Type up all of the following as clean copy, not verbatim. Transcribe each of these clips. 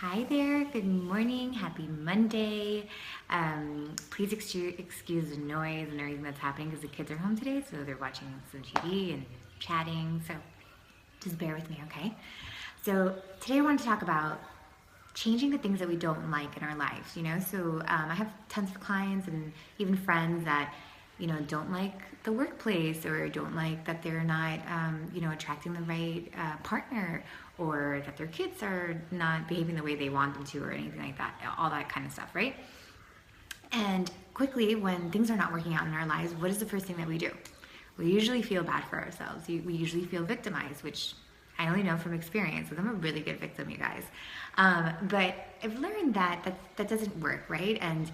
Hi there, good morning, happy Monday. Please excuse the noise and everything that's happening because the kids are home today, so they're watching some TV and chatting, so just bear with me, okay? So today I want to talk about changing the things that we don't like in our lives, I have tons of clients and even friends that don't like the workplace or don't like that they're not, attracting the right partner, or that their kids are not behaving the way they want them to, or anything like that, all that kind of stuff, right? And quickly, when things are not working out in our lives, what is the first thing that we do? We usually feel bad for ourselves. We usually feel victimized, which I only know from experience, because I'm a really good victim, you guys. But I've learned that doesn't work, right? And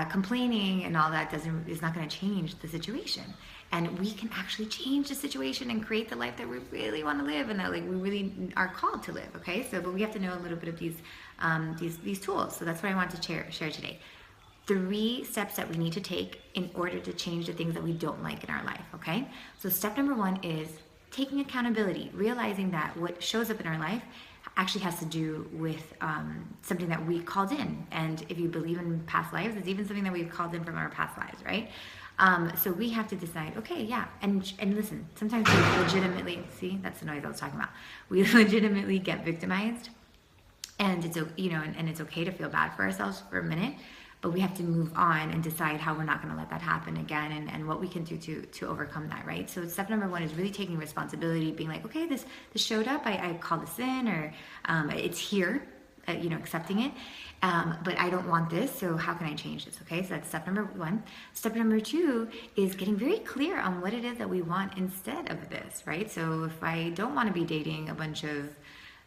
complaining and all that is not going to change the situation. And we can actually change the situation and create the life that we really want to live, and that we really are called to live. Okay, but we have to know a little bit of these tools. So that's what I want to share today. 3 steps that we need to take in order to change the things that we don't like in our life. Okay, so step number 1 is taking accountability, realizing that what shows up in our life actually has to do with something that we called in. And if you believe in past lives, it's even something that we've called in from our past lives, right? So we have to decide, okay, yeah, and listen, sometimes we legitimately, see, that's the noise I was talking about. We legitimately get victimized, and it's, and it's okay to feel bad for ourselves for a minute, but we have to move on and decide how we're not going to let that happen again, and what we can do to overcome that, right? So step number 1 is really taking responsibility, being like, okay, this showed up, I called this in, or it's here, accepting it, but I don't want this, so how can I change this? Okay, so that's step number 1. Step number 2 is getting very clear on what it is that we want instead of this, right? So if I don't want to be dating a bunch of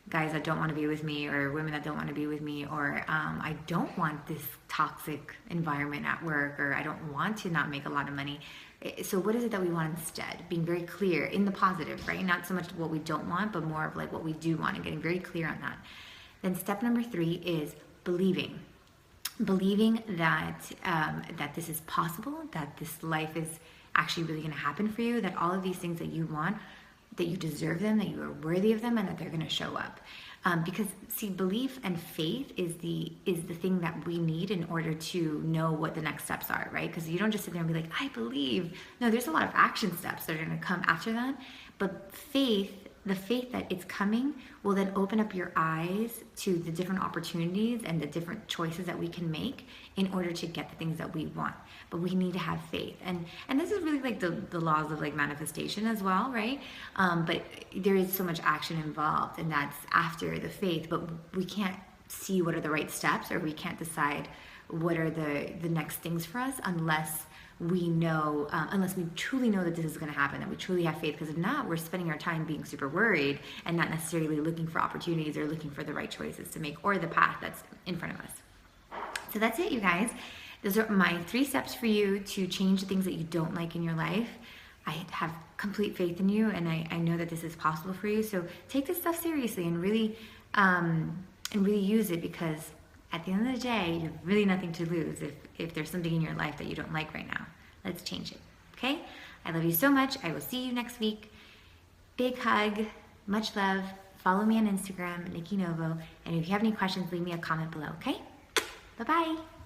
guys that don't want to be with me, or women that don't want to be with me, or I don't want this toxic environment at work, or I don't want to not make a lot of money. So what is it that we want instead? Being very clear in the positive, right? Not so much what we don't want, but more of what we do want, and getting very clear on that. Then step number 3 is believing that that this is possible, that this life is actually really going to happen for you, that all of these things that you want, that you deserve them, that you are worthy of them, and that they're going to show up. Because see, belief and faith is the thing that we need in order to know what the next steps are, right? Because you don't just sit there and be like, I believe. No, there's a lot of action steps that are going to come after that. But the faith that it's coming will then open up your eyes to the different opportunities and the different choices that we can make in order to get the things that we want. But we need to have faith, and this is really the laws of manifestation as well, right? But there is so much action involved, and that's after the faith. But we can't see what are the right steps, or we can't decide what are the next things for us unless we know, unless we truly know that this is going to happen, that we truly have faith. Because if not, we're spending our time being super worried and not necessarily looking for opportunities or looking for the right choices to make, or the path that's in front of us. So that's it, you guys. Those are my 3 steps for you to change the things that you don't like in your life. I have complete faith in you, and I know that this is possible for you. So take this stuff seriously and really use it, because at the end of the day, you have really nothing to lose if there's something in your life that you don't like right now. Let's change it, okay? I love you so much. I will see you next week. Big hug, much love. Follow me on Instagram, Nikki Novo. And if you have any questions, leave me a comment below, okay? Bye-bye.